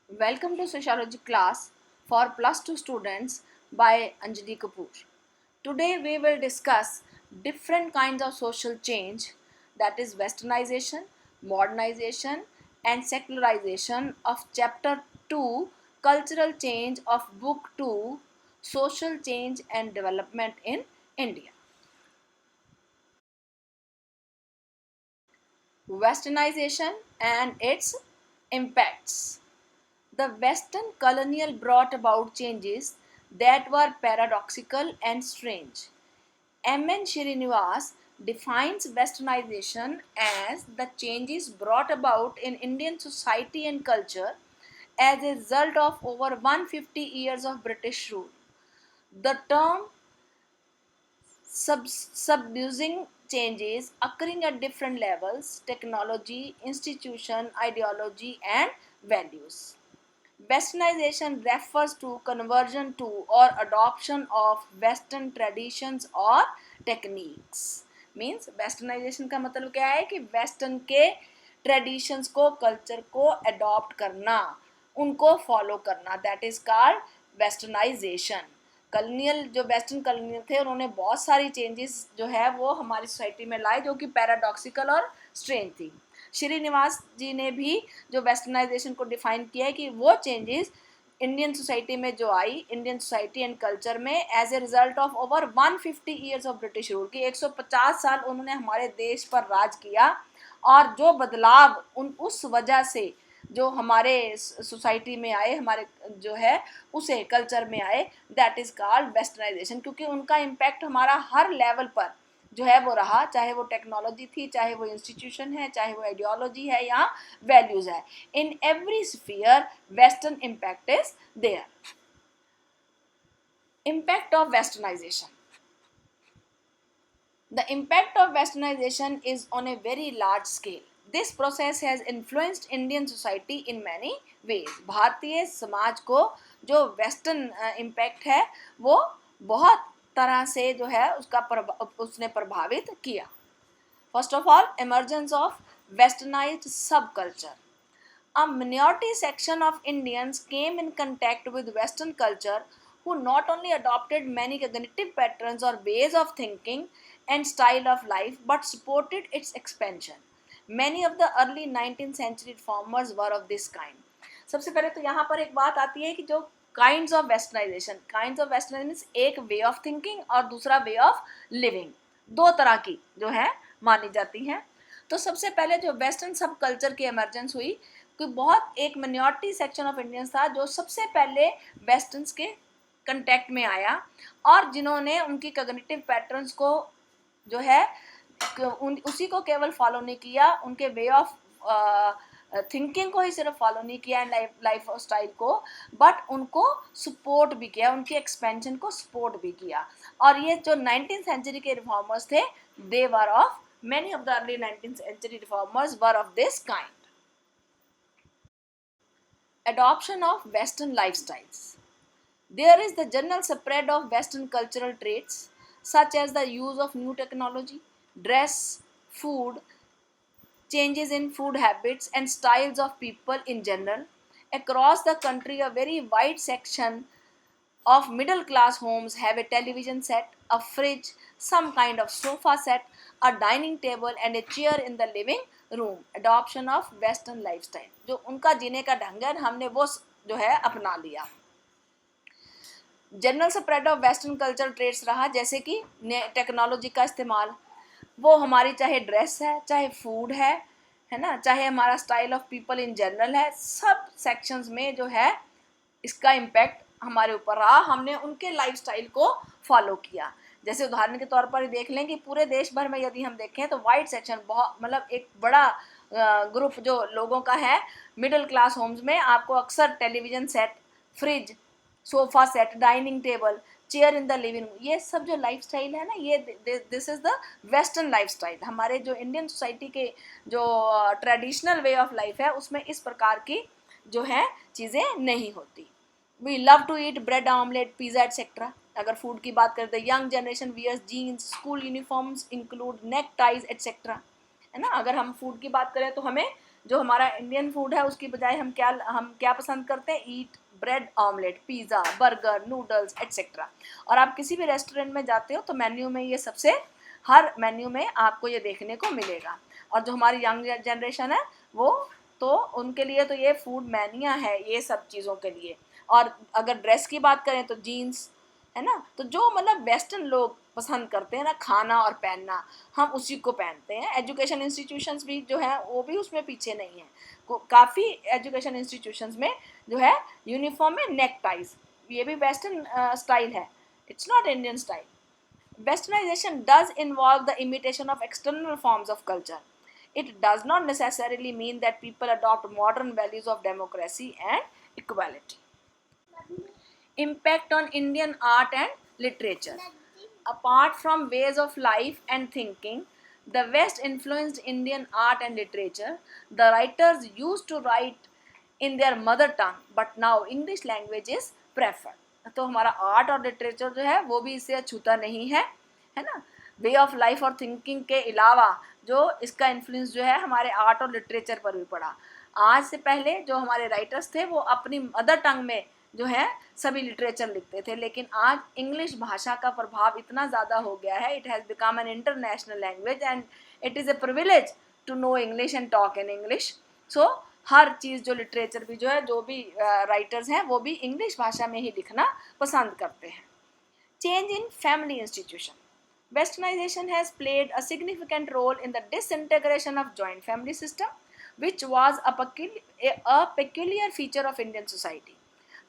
Welcome to sociology class for plus 2 students by Anjali Kapoor. Today we will discuss different kinds of social change, that is westernization, modernization and secularization of chapter 2 cultural change of book 2 social change and development in India. Westernization and its impacts. The Western colonial brought about changes that were paradoxical and strange. M.N. Srinivas defines westernization as the changes brought about in Indian society and culture as a result of over 150 years of British rule. The term subduing changes occurring at different levels, technology, institution, ideology, and values. Westernization refers to conversion to or adoption of Western traditions or techniques. Means westernization का मतलब क्या है कि western के traditions को culture को adopt करना, उनको फॉलो करना, that is called westernization. Colonial जो वेस्टर्न कॉलोनियल थे उन्होंने बहुत सारी चेंजेस जो है वो हमारी सोसाइटी में लाए जो कि पैराडॉक्सिकल और स्ट्रेंज थी. श्रीनिवास जी ने भी जो वेस्टर्नाइजेशन को डिफाइन किया है कि वो चेंजेस इंडियन सोसाइटी में जो आई, इंडियन सोसाइटी एंड कल्चर में as a result of over 150 years of British rule, की 150 साल उन्होंने हमारे देश पर राज किया और जो बदलाव उस वजह से जो हमारे सोसाइटी में आए, हमारे जो है उसे कल्चर में आए, दैट इज कॉल्ड वेस्टर्नाइजेशन. क्योंकि उनका इम्पैक्ट हमारा हर लेवल पर जो है वो रहा, चाहे वो टेक्नोलॉजी थी, चाहे वो इंस्टीट्यूशन है, चाहे वो आइडियोलॉजी है या वैल्यूज है. In every sphere western impact is there. Impact of westernization. The impact of westernization is on a very large scale. This process has influenced Indian society in many ways. Bharatiya Samaj को जो western impact है वो बहुत तरह से जो है उसने प्रभावित किया. First of all, emergence of westernized subculture. A minority section of Indians came in contact with Western culture who not only adopted many cognitive patterns or ways of thinking and style of life but supported its expansion. Many of the early 19th century reformers were of this kind. सबसे पहले तो यहाँ पर एक बात आती है कि जो काइंड्स ऑफ वेस्टर्नाइजेशन मीन्स एक वे ऑफ थिंकिंग और दूसरा वे ऑफ लिविंग, दो तरह की जो है मानी जाती हैं. तो सबसे पहले जो वेस्टर्न सब कल्चर की एमर्जेंस हुई, कोई बहुत एक मिनॉरिटी सेक्शन ऑफ इंडियंस था जो सबसे पहले वेस्टर्न्स के कंटेक्ट में आया और जिन्होंने उनकी कॉग्निटिव पैटर्न्स को जो है उसी को केवल फॉलो नहीं किया, उनके वे ऑफ थिंकिंग को ही सिर्फ फॉलो नहीं किया एंड लाइफ स्टाइल को, बट उनको सपोर्ट भी किया, उनकी एक्सपेंशन को सपोर्ट भी किया. और ये जो 19th सेंचुरी के रिफॉर्मर्स थे, they were of many of the early 19th century reformers were of this kind. Adoption of Western lifestyles. There is the general spread of Western cultural traits such as the use of new technology, dress, food, changes in food habits and styles of people in general. Across the country, a very wide section of middle class homes have a television set, a fridge, some kind of sofa set, a dining table and a chair in the living room. Adoption of Western lifestyle. जो उनका जीने का ढंग है हमने वो जो है अपना लिया. General spread of western culture trades रहा, जैसे कि टेक्नोलॉजी का इस्तेमाल, वो हमारी चाहे ड्रेस है, चाहे फूड है ना, चाहे हमारा style of people in general है, सब सेक्शंस में जो है इसका इम्पैक्ट हमारे ऊपर रहा. हमने उनके लाइफस्टाइल को फॉलो किया. जैसे उदाहरण के तौर पर देख लें कि पूरे देश भर में यदि हम देखें तो वाइड सेक्शन बहुत मतलब एक बड़ा ग्रुप जो लोगों का है मिडिल क्लास होम्स में, आपको अक्सर television set, fridge, sofa set, dining table, chair in the living room, ये सब जो लाइफस्टाइल है ना, ये this is the western lifestyle. हमारे जो इंडियन सोसाइटी के जो ट्रेडिशनल वे ऑफ लाइफ है उसमें इस प्रकार की जो है चीज़ें नहीं होती. We love to eat bread omelette, pizza etcetera. अगर फूड की बात करें तो young generation wears jeans, school uniforms include neck ties etcetera, है ना. अगर हम फूड की बात करें तो हमें जो हमारा इंडियन फूड है उसकी बजाय हम क्या पसंद करते हैं, ईट bread omelette, pizza, burger, noodles etcetera. और आप किसी भी रेस्टोरेंट में जाते हो तो मेन्यू में ये सबसे, हर मेन्यू में आपको ये देखने को मिलेगा। और जो हमारी यंग जनरेशन है वो, तो उनके लिए तो ये फूड मैनिया है ये सब चीज़ों के लिए। और अगर ड्रेस की बात करें तो जीन्स, है ना, तो जो मतलब वेस्टर्न लोग पसंद करते हैं ना खाना और पहनना, हम उसी को पहनते हैं। एजुकेशन इंस्टीट्यूशंस भी जो है वो भी उसमें पीछे नहीं है। काफ़ी एजुकेशन इंस्टीट्यूशंस में जो है यूनिफॉर्म में नेक टाइज, ये भी वेस्टर्न स्टाइल है, it's not Indian style. Westernization does involve the imitation of external forms of culture. It does not necessarily mean that people adopt modern values of democracy and equality. Impact on Indian art and literature. Apart from ways of life and thinking, the West influenced Indian art and literature. The writers used to write in their mother tongue, but now English language is preferred. तो हमारा art और literature जो है वो भी इससे अछूता नहीं है ना। वे ऑफ लाइफ और थिंकिंग के अलावा जो इसका इन्फ्लुएंस जो है हमारे आर्ट और लिटरेचर पर भी पड़ा। आज से पहले जो हमारे राइटर्स थे वो अपनी मदर टंग में जो है सभी लिटरेचर लिखते थे, लेकिन आज इंग्लिश भाषा का प्रभाव इतना ज़्यादा हो गया है, it has become an international language and it is a privilege to know English and talk in English. So हर चीज़ जो लिटरेचर भी जो है, जो भी राइटर्स हैं वो भी इंग्लिश भाषा में ही लिखना पसंद करते हैं। Change in family institution. Westernization has played a significant role in the disintegration of joint family system, which was a peculiar feature of Indian society.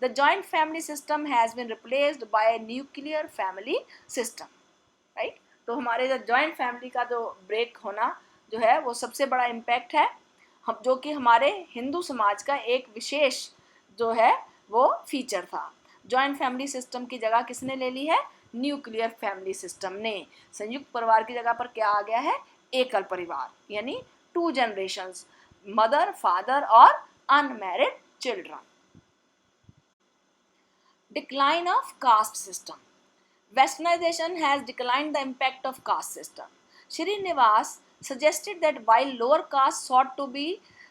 The joint family system has been replaced by a nuclear family system, right? तो हमारे जो joint family का जो break होना जो है वो सबसे बड़ा इम्पैक्ट है, हम जो कि हमारे हिंदू समाज का एक विशेष जो है वो फीचर था। जॉइंट फैमिली सिस्टम की जगह किसने ले ली है, न्यूक्लियर फैमिली सिस्टम ने। संयुक्त परिवार की जगह पर क्या आ गया है, एकल परिवार, यानी 2 जनरेशंस, मदर फादर और unmarried children. Decline of caste system. Westernization has declined the impact of caste system. Srinivas suggested that while lower caste sought to be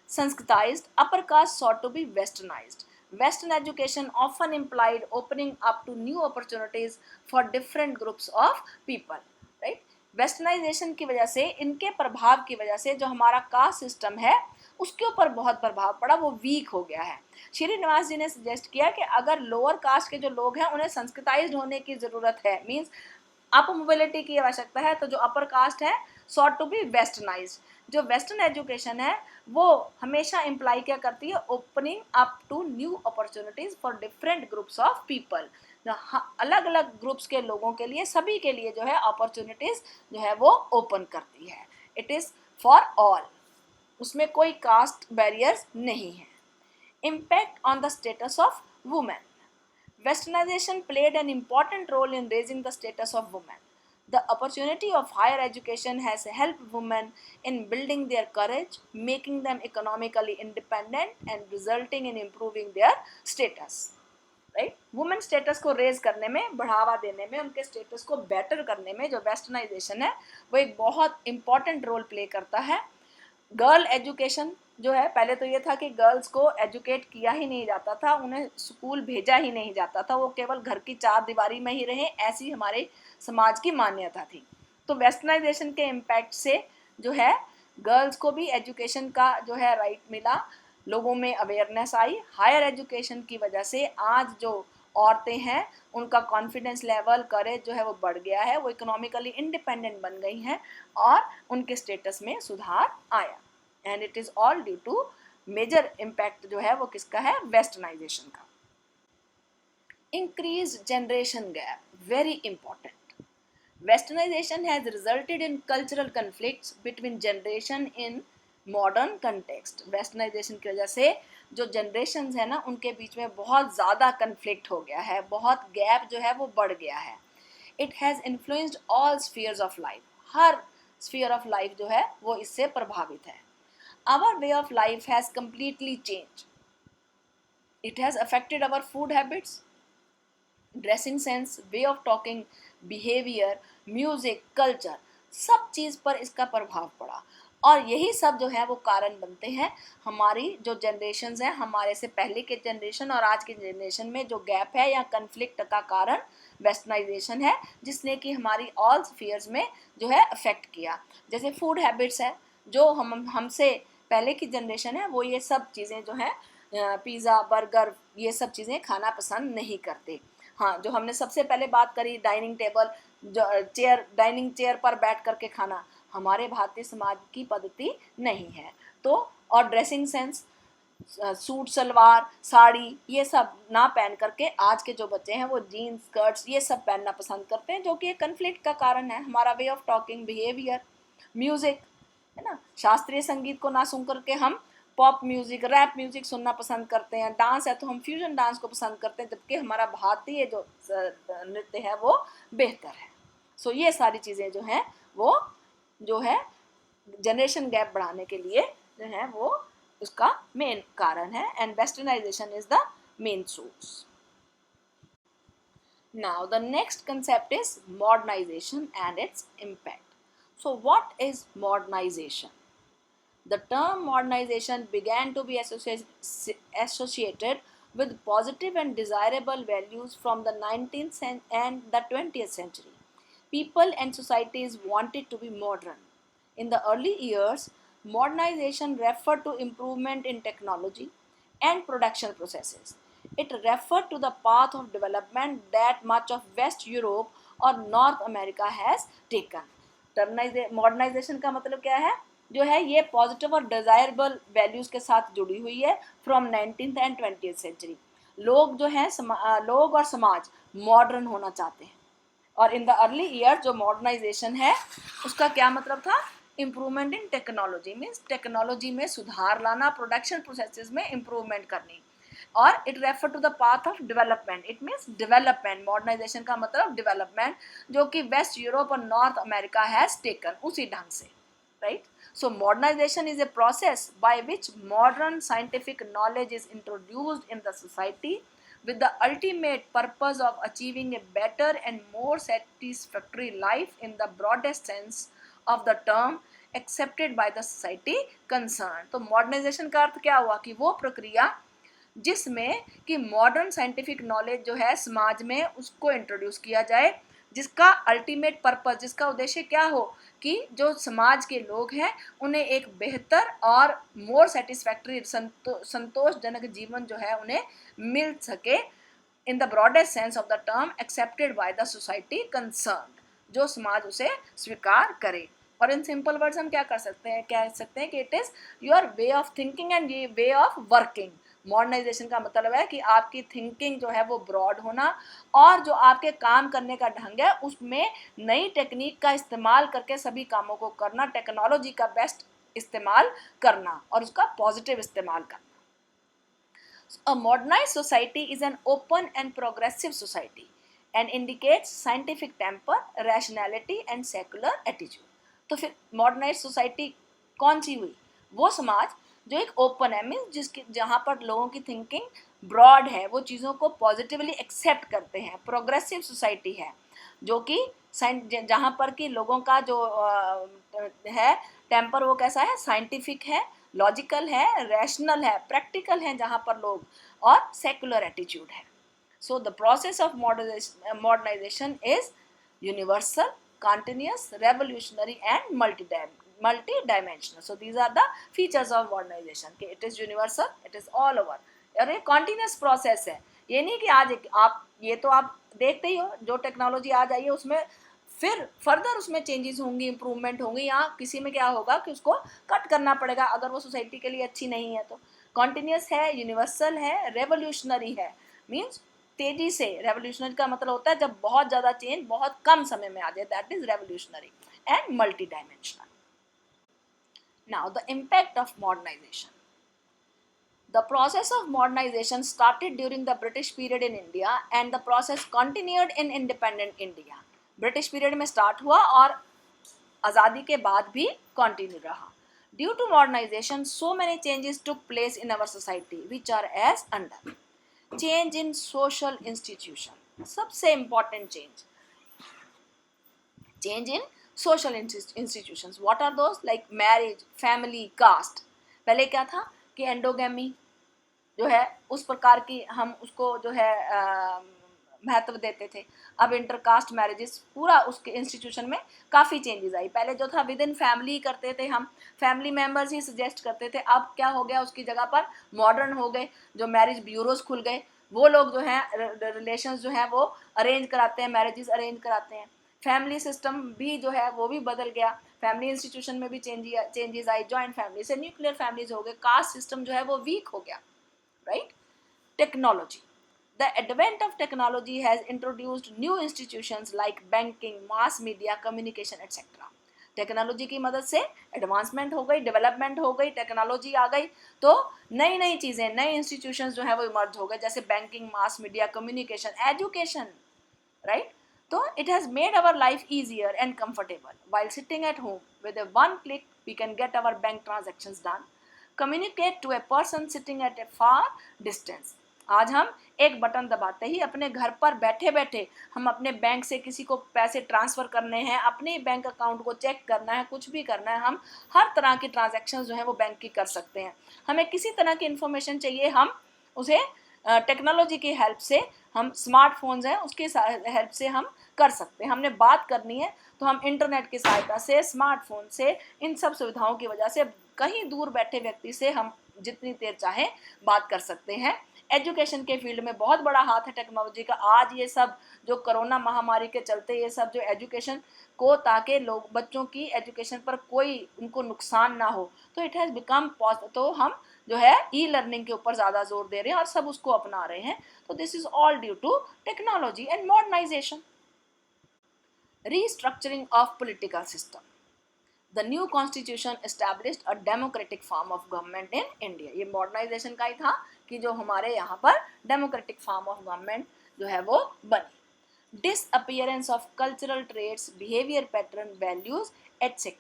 Sanskritized, upper caste sought to be Westernized. Western education often implied opening up to new opportunities for different groups of people. Right? Westernization की वजह से, इनके प्रभाव की वजह से जो हमारा कास्ट सिस्टम है उसके ऊपर बहुत प्रभाव पड़ा, वो वीक हो गया है। श्रीनिवास जी ने सजेस्ट किया कि अगर लोअर कास्ट के जो लोग हैं उन्हें संस्कृताइज्ड होने की ज़रूरत है, मीन्स अप मोबिलिटी की आवश्यकता है, तो जो अपर कास्ट है सॉट टू बी वेस्टर्नाइज्ड। जो वेस्टर्न एजुकेशन है वो हमेशा इम्प्लाई क्या करती है, opening up to new opportunities for different groups of people. अलग अलग ग्रुप्स के लोगों के लिए, सभी के लिए जो है अपॉर्चुनिटीज़ जो है वो ओपन करती है। इट इज़ फॉर ऑल, उसमें कोई कास्ट बैरियर्स नहीं है। Impact on the status of women. Westernization played an important role in raising the status of women. The opportunity of higher education has helped women in building their courage, making them economically independent and resulting in improving their status. Right, women status को raise करने में, बढ़ावा देने में, उनके status को better करने में जो वेस्टर्नाइजेशन है वो एक बहुत इंपॉर्टेंट रोल प्ले करता है। गर्ल एजुकेशन जो है, पहले तो ये था कि गर्ल्स को एजुकेट किया ही नहीं जाता था, उन्हें स्कूल भेजा ही नहीं जाता था, वो केवल घर की 4 दीवारी में ही रहें, ऐसी हमारे समाज की मान्यता थी। तो वेस्टर्नाइजेशन के इम्पैक्ट से जो है गर्ल्स को भी एजुकेशन का जो है राइट मिला, लोगों में अवेयरनेस आई। हायर एजुकेशन की वजह से आज जो औरतें हैं उनका कॉन्फिडेंस लेवल, करेज जो है वो बढ़ गया है, वो इकोनॉमिकली इंडिपेंडेंट बन गई हैं और उनके स्टेटस में सुधार आया। And it is all due to, major impact जो है वो किसका है, वेस्टर्नाइजेशन का। Increase generation gap, very important. Westernization has resulted in cultural conflicts between generation in modern context. Westernization की वजह से जो जनरेशन्स है ना उनके बीच में बहुत ज़्यादा कन्फ्लिक्ट हो गया है, बहुत गैप जो है वो बढ़ गया है। It has influenced all spheres of life, हर स्फीयर ऑफ लाइफ जो है वो इससे प्रभावित है। Our way of life has completely change. It has affected our food habits, dressing sense, way of talking, behaviour, music, culture, सब चीज़ पर इसका प्रभाव पड़ा। और यही सब जो है वो कारण बनते हैं हमारी जो जनरेशन है, हमारे से पहले के जनरेशन और आज के जनरेशन में जो गैप है या कन्फ्लिक्ट का कारण वेस्टर्नाइजेशन है, जिसने कि हमारी ऑल स्फीयर्स में जो है अफेक्ट किया। जैसे फूड हैबिट्स है, जो हमसे पहले की जनरेशन है वो ये सब चीज़ें जो है पिज़्ज़ा बर्गर ये सब चीज़ें खाना पसंद नहीं करते। हाँ, जो हमने सबसे पहले बात करी डाइनिंग टेबल, जो चेयर, डाइनिंग चेयर पर बैठ करके खाना हमारे भारतीय समाज की पद्धति नहीं है। तो और dressing sense, suit salwar sari ये सब ना पहन करके आज के जो बच्चे हैं वो जीन्स स्कर्ट्स ये सब पहनना पसंद करते हैं, जो कि एक कन्फ्लिक्ट का कारण है। हमारा वे ऑफ टॉकिंग, बिहेवियर, म्यूजिक है ना, शास्त्रीय संगीत को ना सुन करके हम पॉप म्यूजिक, रैप म्यूजिक सुनना पसंद करते हैं। डांस है तो हम फ्यूजन डांस को पसंद करते हैं, जबकि हमारा भारतीय जो नृत्य है वो बेहतर है। सो ये सारी चीज़ें जो हैं वो जो है जनरेशन गैप बढ़ाने के लिए जो है वो उसका मेन कारण है, and westernization is the main source. Now the next concept is modernization and its impact. So what is modernization? The term modernization began to be associated with positive and desirable values from the 19th and the 20th century. People and societies wanted to be modern. In the early years, modernization referred to improvement in technology and production processes. It referred to the path of development that much of West Europe or North America has taken. Modernization का मतलब क्या है? जो है ये positive और desirable values के साथ जुड़ी हुई है from 19th and 20th century. लोग जो है लोग और समाज मॉडर्न होना चाहते हैं। और इन द अर्ली ईयर जो मॉडर्नाइजेशन है उसका क्या मतलब था? Improvement in technology, means technology में सुधार लाना, प्रोडक्शन प्रोसेसेस में इम्प्रूवमेंट करनी। और it refer to the path of development, it means development, modernization का मतलब डेवलपमेंट, जो कि वेस्ट यूरोप और नॉर्थ अमेरिका हैज टेकन, उसी ढंग से, right. So modernization is a process by which modern scientific knowledge is introduced in the society with the ultimate purpose of achieving a better and more satisfactory life in the broadest sense of the term accepted by the society concerned. तो modernization का अर्थ क्या हुआ कि वो प्रक्रिया जिसमें कि modern scientific knowledge जो है समाज में उसको इंट्रोड्यूस किया जाए, जिसका अल्टीमेट पर्पस, जिसका उद्देश्य क्या हो कि जो समाज के लोग हैं उन्हें एक बेहतर और मोर सेटिस्फैक्टरी संतोषजनक जीवन जो है उन्हें मिल सके in the broadest sense of the term accepted by the society concern, जो समाज उसे स्वीकार करे। और इन सिंपल वर्ड्स हम क्या कर सकते हैं, कह सकते हैं कि it is your way of thinking and ये वे ऑफ वर्किंग। मॉडर्नाइजेशन का मतलब है कि आपकी थिंकिंग जो है वो ब्रॉड होना, और जो आपके काम करने का ढंग है उसमें नई टेक्निक का इस्तेमाल करके सभी कामों को करना, टेक्नोलॉजी का बेस्ट इस्तेमाल करना और उसका पॉजिटिव इस्तेमाल करना। A modernized society is an open and progressive society and indicates scientific temper, rationality and secular attitude. तो फिर मॉडर्नाइज सोसाइटी कौन सी हुई? वो समाज जो एक ओपन है, मीन्स जिसके जहाँ पर लोगों की थिंकिंग ब्रॉड है, वो चीज़ों को पॉजिटिवली एक्सेप्ट करते हैं। प्रोग्रेसिव सोसाइटी है जो कि जहाँ पर कि लोगों का जो है टेम्पर वो कैसा है? साइंटिफिक है, लॉजिकल है, रैशनल है, प्रैक्टिकल है जहाँ पर लोग, और सेकुलर एटीट्यूड है। So the process of modernization is universal, continuous, revolutionary and multi-dimensional. So these are the features of modernization. कि it is universal, it is all over, और ये continuous process है। ये नहीं कि आज आप ये तो आप देखते ही हो, जो टेक्नोलॉजी आ जाइए उसमें फिर फर्दर उसमें चेंजेस होंगी, इंप्रूवमेंट होंगी, या किसी में क्या होगा कि उसको कट करना पड़ेगा अगर वो सोसाइटी के लिए अच्छी नहीं है। तो कॉन्टिन्यूस है, यूनिवर्सल है, रेवोल्यूशनरी है, मीन्स तेजी से, रेवोल्यूशनरी का मतलब होता है जब बहुत ज़्यादा चेंज बहुत कम समय में आ जाए, that is revolutionary, and multi dimensional. Now the impact of modernization. The process of modernization started during the British period in India and the process continued in independent India. British period में start हुआ और आज़ादी के बाद भी continue रहा. Due to modernization, so many changes took place in our society, which are as under. Change in social institution, सबसे important change in social institutions, what are those? Like marriage, family, caste. पहले क्या था कि endogamy जो है उस प्रकार की हम उसको जो है महत्व देते थे. अब इंटरकास्ट मैरिजेस पूरा उसके इंस्टीट्यूशन में काफ़ी चेंजेस आई. पहले जो था विद इन फैमिली करते थे, हम फैमिली मेंबर्स ही सजेस्ट करते थे. अब क्या हो गया, उसकी जगह पर मॉडर्न हो गए, जो मैरिज ब्यूरोज खुल गए, वो लोग जो हैं रिलेशंस जो हैं वो अरेंज कराते हैं, मैरिजेस अरेंज कराते हैं. फैमिली सिस्टम भी जो है वो भी बदल गया, फैमिली इंस्टीट्यूशन में भी चेंजेस आई. जॉइंट फैमिली से न्यूक्लियर फैमिलीज हो गए, कास्ट सिस्टम जो है वो वीक हो गया. Right. Technology. The advent of technology has introduced new institutions like banking, mass media, communication, etc. Technology की मदद से एडवांसमेंट हो गई, डेवलपमेंट हो गई, टेक्नोलॉजी आ गई, तो नई नई चीज़ें, नए इंस्टीट्यूशंस जो है वो इमर्ज हो गए, जैसे banking, mass media, communication, education. Right. तो it has made our life easier and comfortable. While sitting at home, with a one click, we can get our bank transactions done, communicate to a person sitting at a far distance. आज हम एक button दबाते ही अपने घर पर बैठे बैठे हम अपने बैंक से किसी को पैसे ट्रांसफ़र करने हैं, अपने बैंक अकाउंट को चेक करना है, कुछ भी करना है, हम हर तरह की ट्रांजैक्शन जो है वो बैंक की कर सकते हैं. हमें किसी तरह की इन्फॉर्मेशन चाहिए, हम उसे टेक्नोलॉजी की हेल्प से, हम स्मार्टफोन्स हैं उसकी हेल्प से हम कर सकते हैं. हमने बात करनी है तो हम इंटरनेट की सहायता से, स्मार्टफोन से, इन सब सुविधाओं की वजह से कहीं दूर बैठे व्यक्ति से हम जितनी देर चाहें बात कर सकते हैं. एजुकेशन के फील्ड में बहुत बड़ा हाथ है टेक्नोलॉजी का. आज ये सब जो कोरोना महामारी के चलते ये सब जो एजुकेशन को, ताकि लोग बच्चों की एजुकेशन पर कोई उनको नुकसान ना हो, तो इट हैज़ बिकम पॉसिबल. तो हम जो है ई लर्निंग के ऊपर ज़्यादा जोर दे रहे हैं और सब उसको अपना रहे हैं. तो this is all due to technology and modernization. Restructuring of political system. The new constitution established a democratic form of government in India. ये modernization का ही था कि जो हमारे यहाँ पर democratic form of government जो है वो बनी. Disappearance of cultural traits, behavior pattern, values, etc.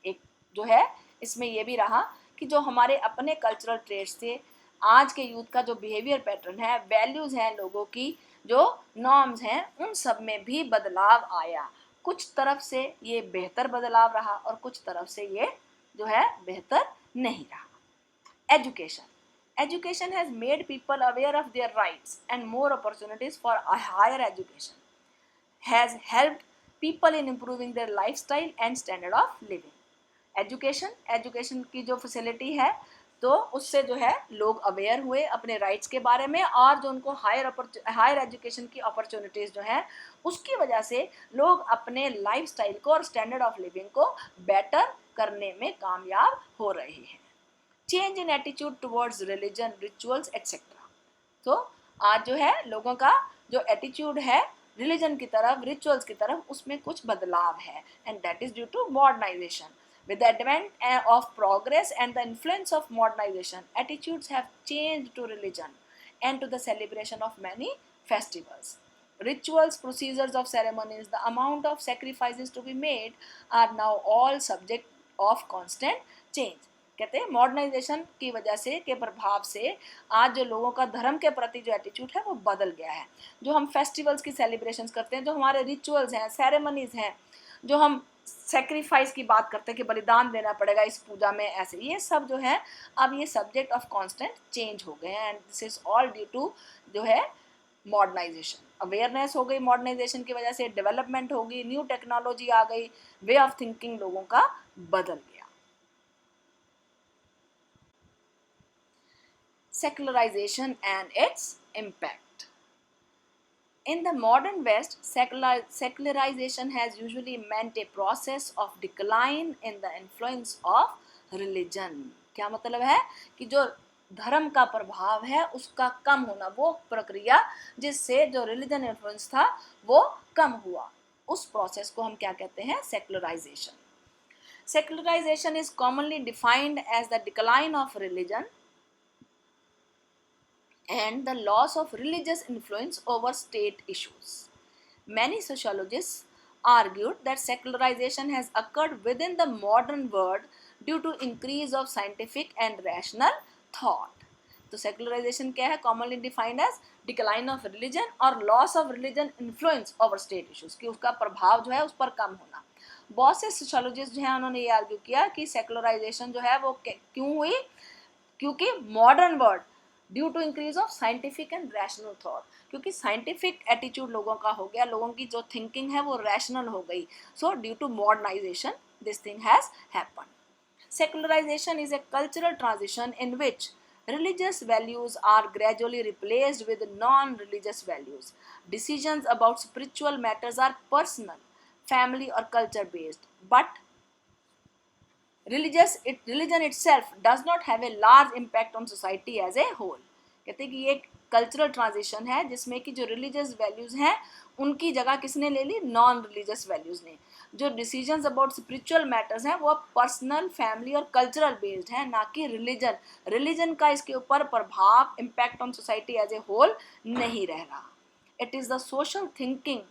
एक जो है इसमें ये भी रहा कि जो हमारे अपने कल्चरल ट्रेड्स थे, आज के यूथ का जो बिहेवियर पैटर्न है, वैल्यूज़ हैं लोगों की, जो नॉर्म्स हैं, उन सब में भी बदलाव आया. कुछ तरफ से ये बेहतर बदलाव रहा और कुछ तरफ से ये जो है बेहतर नहीं रहा. Education has made people aware of their rights and more opportunities for a higher education, has helped people in improving their lifestyle and standard of living. Education की जो फैसिलिटी है, तो उससे जो है लोग अवेयर हुए अपने राइट्स के बारे में, और जो उनको हायर एजुकेशन की अपॉर्चुनिटीज़ जो हैं उसकी वजह से लोग अपने लाइफस्टाइल को और स्टैंडर्ड ऑफ लिविंग को बेटर करने में कामयाब हो रहे हैं. Change in attitude towards religion, rituals etcetera. तो आज जो है लोगों का जो एटीट्यूड है रिलीजन की तरफ, रिचुअल्स की तरफ, उसमें कुछ बदलाव है, and that is due to modernization. With the advent of progress and the influence of modernization, attitudes have changed to religion and to the celebration of many festivals. Rituals, procedures of ceremonies, the amount of sacrifices to be made are now all subject of constant change. कहते हैं modernisation की वजह से, के प्रभाव से आज जो लोगों का धर्म के प्रति जो एटीट्यूड है वो बदल गया है. जो हम फेस्टिवल्स की सेलिब्रेशंस करते हैं, जो हमारे रिचुअल्स हैं, सेरेमनीज हैं, जो हम सेक्रीफाइस की बात करते हैं कि बलिदान देना पड़ेगा इस पूजा में, ऐसे ये सब जो है अब ये सब्जेक्ट ऑफ कांस्टेंट चेंज हो गए हैं, and this is all due to जो है मॉडर्नाइजेशन. अवेयरनेस हो गई मॉडर्नाइजेशन की वजह से, डेवलपमेंट होगी, न्यू टेक्नोलॉजी आ गई, वे ऑफ थिंकिंग लोगों का बदल गया. Secularization and its impact. In the modern West, secularization has usually meant a process of decline in the influence of religion. क्या मतलब है कि जो धर्म का प्रभाव है उसका कम होना, वो प्रक्रिया जिससे जो रिलीजन इन्फ्लुएंस था वो कम हुआ, उस प्रोसेस को हम क्या कहते हैं? Secularization. Secularization is commonly defined as the decline of religion and the loss of religious influence over state issues. Many sociologists argued that secularization has occurred within the modern world due to increase of scientific and rational thought. तो तो secularisation क्या है, commonly defined as decline of religion और loss of religion influence over state issues, कि उसका प्रभाव जो है उस पर कम होना। बहुत से सोशियोलॉजिस्ट जो है उन्होंने ये आर्ग्यू किया कि सेक्युलराइजेशन जो है वो क्यों हुई, क्योंकि modern world due to increase of scientific and rational thought, क्योंकि साइंटिफिक एटीट्यूड लोगों का हो गया, लोगों की जो थिंकिंग है वो रैशनल हो गई, so due to modernization this thing has happened. Secularization is a cultural transition in which religious values are gradually replaced with non-religious values. Decisions about spiritual matters are personal, family or culture based, but religion itself does not have a large impact on society as a whole. कहते हैं कि ये एक cultural transition है जिसमें कि जो religious values हैं उनकी जगह किसने ले ली, नॉन रिलीजियस वैल्यूज ने। जो डिसीजंस अबाउट स्पिरिचुअल मैटर्स हैं वो पर्सनल, फैमिली और कल्चरल बेस्ड है, ना कि रिलीजन का इसके ऊपर प्रभाव, impact on society as a whole नहीं रह रहा। It is the social thinking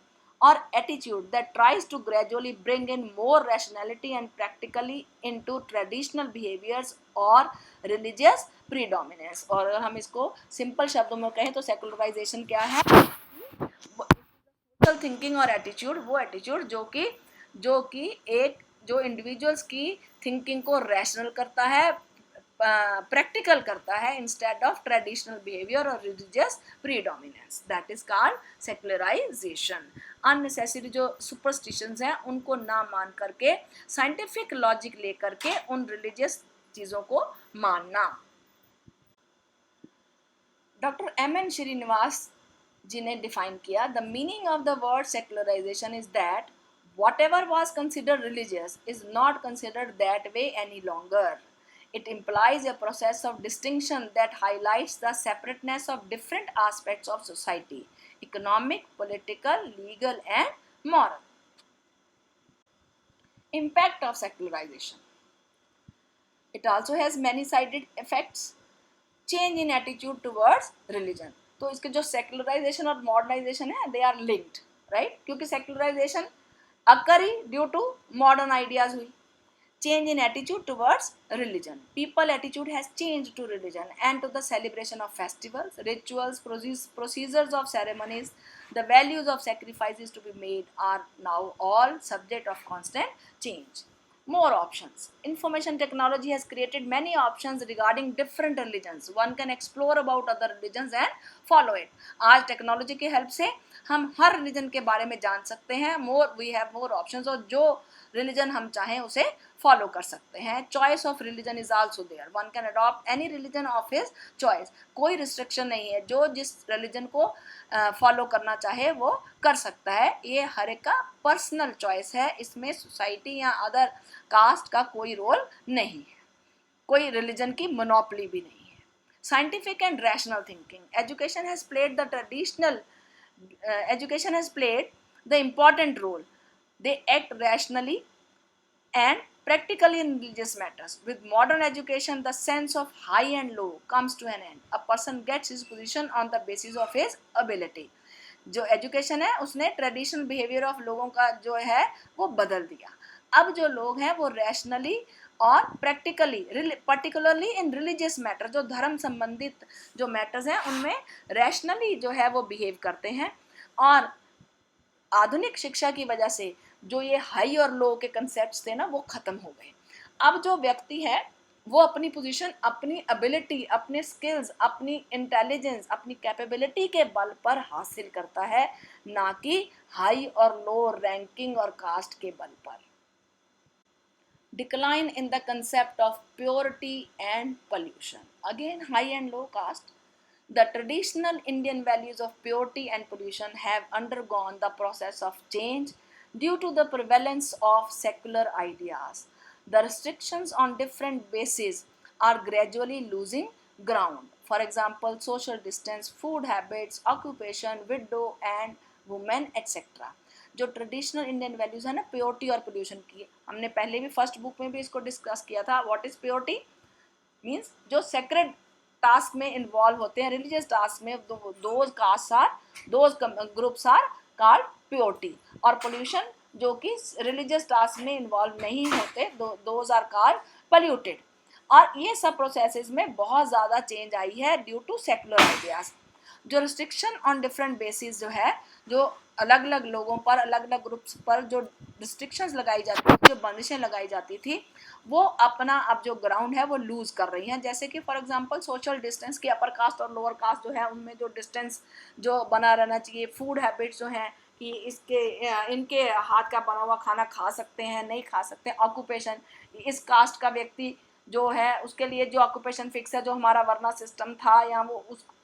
or attitude that tries to gradually bring in more rationality and practically into traditional behaviors or religious predominance। और अगर हम इसको सिंपल शब्दों में कहें तो सेकुलराइजेशन क्या है, सोशल थिंकिंग और एटीट्यूड, वो एटीट्यूड जो कि एक जो इंडिविजुअल्स की थिंकिंग को रैशनल करता है, प्रैक्टिकल करता है, इंस्टेड ऑफ ट्रेडिशनल बिहेवियर और religious predominance, that is called secularisation. Unnecessary जो सुपरस्टिशंस हैं उनको ना मान करके साइंटिफिक लॉजिक लेकर के उन रिलीजियस चीजों को मानना। Doctor M.N.. श्रीनिवास जी ने डिफाइन किया, the meaning of the word secularisation is that whatever was considered religious is not considered that way any longer. It implies a process of distinction that highlights the separateness of different aspects of society: economic, political, legal, and moral. Impact of secularization. It also has many-sided effects. Change in attitude towards religion. तो इसके जो secularisation और modernisation है, they are linked, right? क्योंकि secularisation occur due to modern ideas हुई। Change in attitude towards religion. People attitude has changed to religion and to the celebration of festivals, rituals, procedures of ceremonies. The values of sacrifices to be made are now all subject of constant change. More options. Information technology has created many options regarding different religions. One can explore about other religions and follow it. आज technology की help से हम हर religion के बारे में जान सकते हैं। वी हैव मोर ऑप्शंस, और जो रिलीजन हम चाहें उसे फॉलो कर सकते हैं। Choice of religion is also there, one can adopt any religion of his choice. कोई रिस्ट्रिक्शन नहीं है, जो जिस रिलीजन को फॉलो करना चाहे वो कर सकता है। ये हर एक का पर्सनल चॉइस है, इसमें सोसाइटी या अदर कास्ट का कोई रोल नहीं है, कोई रिलीजन की मोनोपोली भी नहीं है। Scientific and rational thinking. Education has played the important role. They act rationally and practically in religious matters. With modern education, the sense of high and low comes to an end. A person gets his position on the basis of his ability. जो education है उसने traditional behaviour of लोगों का जो है वो बदल दिया। अब जो लोग हैं वो रैशनली और practically, particularly in religious matter, जो धर्म संबंधित जो मैटर्स हैं उनमें रैशनली जो है वो बिहेव करते हैं। और आधुनिक शिक्षा की वजह से जो ये हाई और लो के कंसेप्ट्स थे ना वो खत्म हो गए। अब जो व्यक्ति है वो अपनी पोजीशन, अपनी एबिलिटी, अपने स्किल्स, अपनी इंटेलिजेंस, अपनी कैपेबिलिटी के बल पर हासिल करता है, ना कि हाई और लो रैंकिंग और कास्ट के बल पर। Decline in the concept of purity and pollution. Again, high and low caste. The traditional Indian values of purity and pollution have undergone the process of change due to the prevalence of secular ideas. The restrictions on different bases are gradually losing ground. For example, social distance, food habits, occupation, widow and women, etc. जो traditional Indian values है ना, purity और pollution की, हमने पहले भी first book में भी इसको डिस्कस किया था। What is purity? मींस जो सेक्रेड टास्क में इन्वॉल्व होते हैं, रिलीजियस टास्क में, those groups are called purity. और पोल्यूशन जो कि रिलीजियस टास्क में इन्वॉल्व नहीं होते, दोज आर कॉल्ड पोल्यूटेड। और ये सब प्रोसेसेस में बहुत ज़्यादा चेंज आई है ड्यू टू सेकुलर आइडियाज। जो रिस्ट्रिक्शन ऑन डिफरेंट बेसिस जो है, जो अलग अलग लोगों पर, अलग अलग ग्रुप्स पर जो रिस्ट्रिक्शंस लगाई जाती थी, जो बंदिशें लगाई जाती थी, वो अपना अब जो ग्राउंड है वो लूज कर रही हैं। जैसे कि फॉर एग्जांपल सोशल डिस्टेंस की, अपर कास्ट और लोअर कास्ट जो है उनमें जो डिस्टेंस जो बना रहना चाहिए, फूड हैबिट्स जो हैं कि इनके हाथ का बना हुआ खाना खा सकते हैं, नहीं खा सकते, ऑक्यूपेशन, इस कास्ट का व्यक्ति जो है उसके लिए जो ऑक्यूपेशन फिक्स है, जो हमारा वरना सिस्टम था, या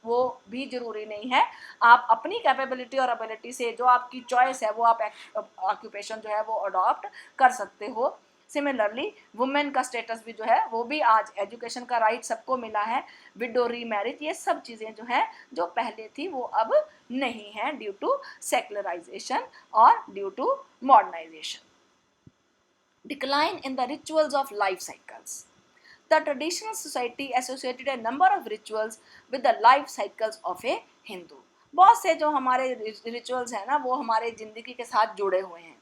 वो भी जरूरी नहीं है। आप अपनी कैपेबिलिटी और एबिलिटी से, जो आपकी चॉइस है, वो आप ऑक्यूपेशन जो है वो अडॉप्ट कर सकते हो। सिमिलरली वुमेन का स्टेटस भी जो है वो भी आज एजुकेशन का राइट सबको मिला है, विडो रीमैरिज, ये सब चीज़ें जो हैं जो पहले थी वो अब नहीं है ड्यू टू सेक्युलराइजेशन और due to modernization. Decline in the rituals of life cycles. The traditional society associated a number of rituals with the life cycles of a Hindu. बहुत से जो हमारे रिचुअल्स हैं ना वो हमारे जिंदगी के साथ जुड़े हुए हैं।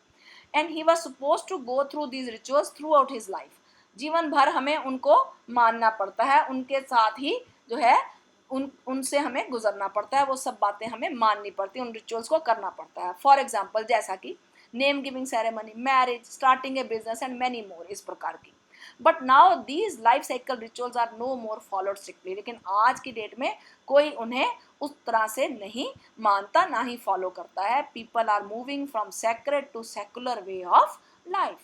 And he was suppose to go through these rituals throughout his life. जीवन भर हमें उनको मानना पड़ता है, उनके साथ ही जो है उनसे हमें गुजरना पड़ता है, वो सब बातें हमें माननी पड़ती हैं, उन रिचुअल्स को करना पड़ता है। फॉर एग्जाम्पल जैसा कि name giving ceremony, marriage, starting a business and many more, इस प्रकार की। But now these life cycle rituals are no more followed strictly. लेकिन आज की डेट में कोई उन्हें उस तरह से नहीं मानता, ना ही फॉलो करता है। People are moving from sacred to secular way of life.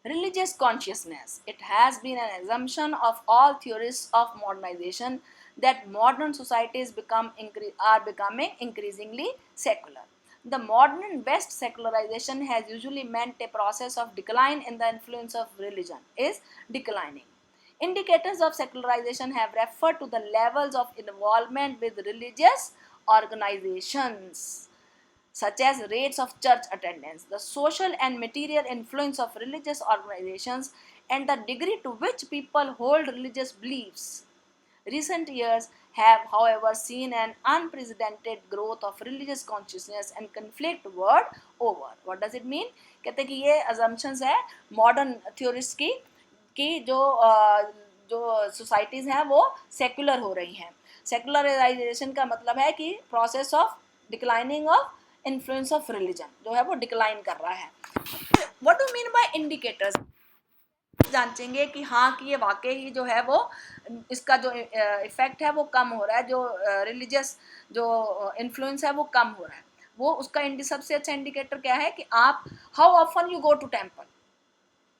Religious consciousness. It has been an assumption of all theorists of modernization that modern societies are becoming increasingly secular. The modern West secularization has usually meant a process of decline in the influence of religion is declining. Indicators of secularization have referred to the levels of involvement with religious organizations, such as rates of church attendance, the social and material influence of religious organizations, and the degree to which people hold religious beliefs. Recent years have, however, seen an unprecedented growth of religious consciousness and conflict world over. What does it mean? कहते हैं कि ये assumptions है modern theorists की जो societies हैं वो secular हो रही हैं। Secularization का मतलब है कि process of declining of influence of religion जो है वो डिक्लाइन कर रहा है। What do mean by indicators? जांचेंगे कि हाँ कि ये वाकई ही जो है वो इसका जो इफेक्ट है वो कम हो रहा है, जो रिलीजियस जो इन्फ्लुएंस है वो कम हो रहा है। वो उसका सबसे अच्छा इंडिकेटर क्या है कि आप how often you go to temple,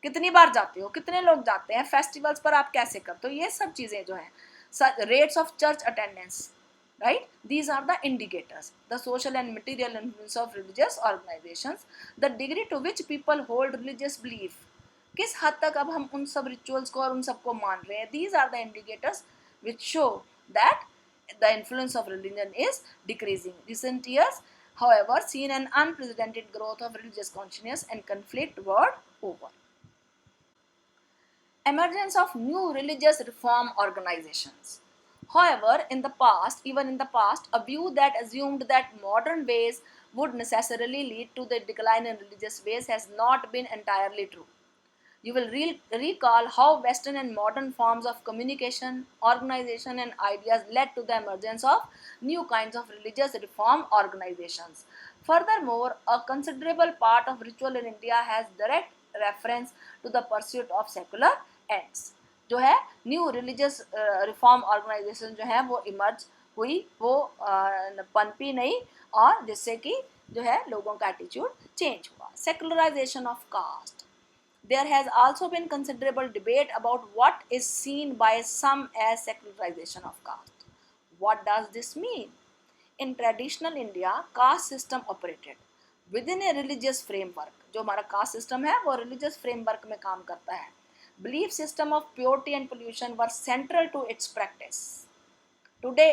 कितनी बार जाते हो, कितने लोग जाते हैं, फेस्टिवल्स पर आप कैसे करते हो, ये सब चीज़ें जो है, rates of church attendance, right? These are the indicators. The social and material influence of religious organizations, the degree to which people hold religious belief, किस हद तक अब हम उन सब रिचुअल्स को और उन सबको मान रहे हैं। These are the indicators which show that the influence of religion is decreasing. Recent years, however, seen an unprecedented growth of religious consciousness and conflict world over. Emergence of new religious reform organizations. However, even in the past, a view that assumed that modern ways would necessarily lead to the decline in religious ways has not been entirely true. You will recall how Western and modern forms of communication, organization, and ideas led to the emergence of new kinds of religious reform organizations. Furthermore, a considerable part of ritual in India has direct reference to the pursuit of secular ends. जो है new religious reform organisation जो है वो emerge हुई, वो पनपी नहीं, और जिससे कि जो है लोगों का एटीट्यूड चेंज हुआ। Secularisation of caste. There has also been considerable debate about what is seen by some as secularization of caste. What does this mean? In traditional India, caste system operated within a religious framework. जो हमारा caste system है वो religious framework में काम करता है। Belief system of purity and pollution were central to its practice. Today,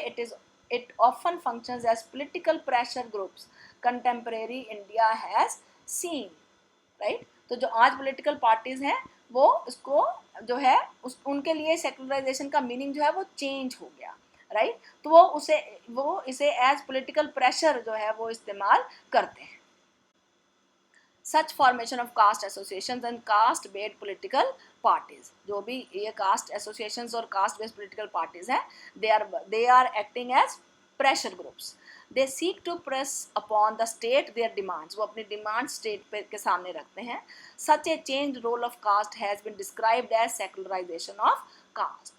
it often functions as political pressure groups. Contemporary India has seen, right? तो जो आज पॉलिटिकल पार्टीज हैं वो इसको जो है उनके लिए सेकुलराइजेशन का मीनिंग जो है वो चेंज हो गया, राइट? तो वो इसे एज पॉलिटिकल प्रेशर जो है वो इस्तेमाल करते हैं। Such formation of caste associations and caste-based political parties, जो भी ये कास्ट एसोसिएशंस और कास्ट बेस्ड पॉलिटिकल पार्टीज हैं, they are acting as pressure groups. They seek to press upon the state their demands. वो अपनी डिमांड स्टेट पे के सामने रखते हैं. Such a changed role of caste has been described as secularization of caste.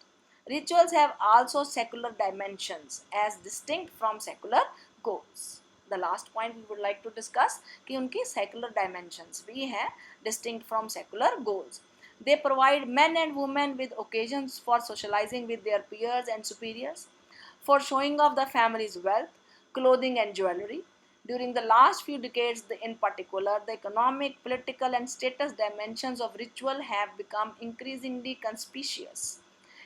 Rituals have also secular dimensions as distinct from secular goals. The last point we would like to discuss कि उनकी secular dimensions भी हैं distinct from secular goals. They provide men and women with occasions for socializing with their peers and superiors, for showing off the family's wealth, clothing and jewelry. During the last few decades in particular, the economic, political and status dimensions of ritual have become increasingly conspicuous,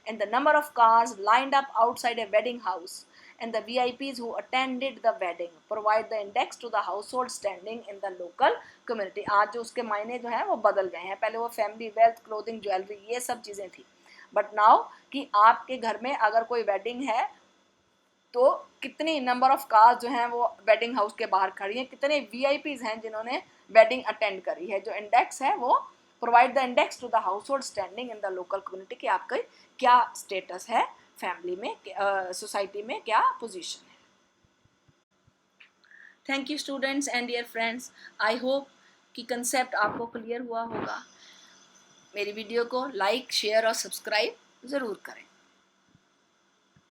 and the number of cars lined up outside a wedding house and the VIPs who attended the wedding provide the index to the household standing in the local community. आज जो उसके मायने जो हैं वो बदल गए हैं. पहले वो फैमिली वेल्थ, क्लोथिंग, ज्वेलरी, ये सब चीज़ें थी, बट नाउ कि आपके घर में अगर कोई वेडिंग है तो कितनी नंबर ऑफ कार्स जो हैं वो वेडिंग हाउस के बाहर खड़ी हैं, कितने VIPs हैं जिन्होंने वेडिंग अटेंड करी है. जो इंडेक्स है वो provide the index to the household standing in the local community, कि आपका क्या स्टेटस है फैमिली में, सोसाइटी में क्या पोजीशन है. Thank you students and dear friends, I hope कि कंसेप्ट आपको क्लियर हुआ होगा. मेरी वीडियो को लाइक, शेयर और सब्सक्राइब ज़रूर करें.